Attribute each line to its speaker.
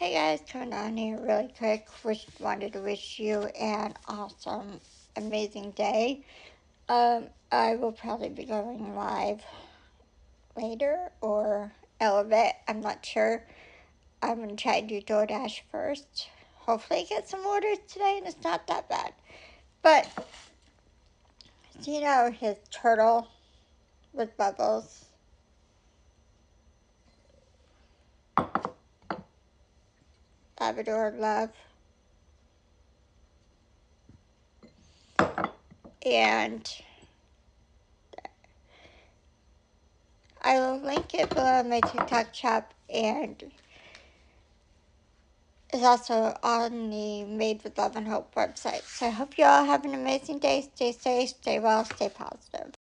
Speaker 1: Hey guys, coming on here really quick. Wanted to wish you an awesome, amazing day. I will probably be going live later or Elevate. I'm not sure. I'm gonna try to do DoorDash first. Hopefully, get some orders today, and it's not that bad. But so his turtle with bubbles. Labrador Love. And I will link it below in my TikTok shop, and it's also on the Made with Love and Hope website. So I hope you all have an amazing day. Stay safe, stay well, stay positive.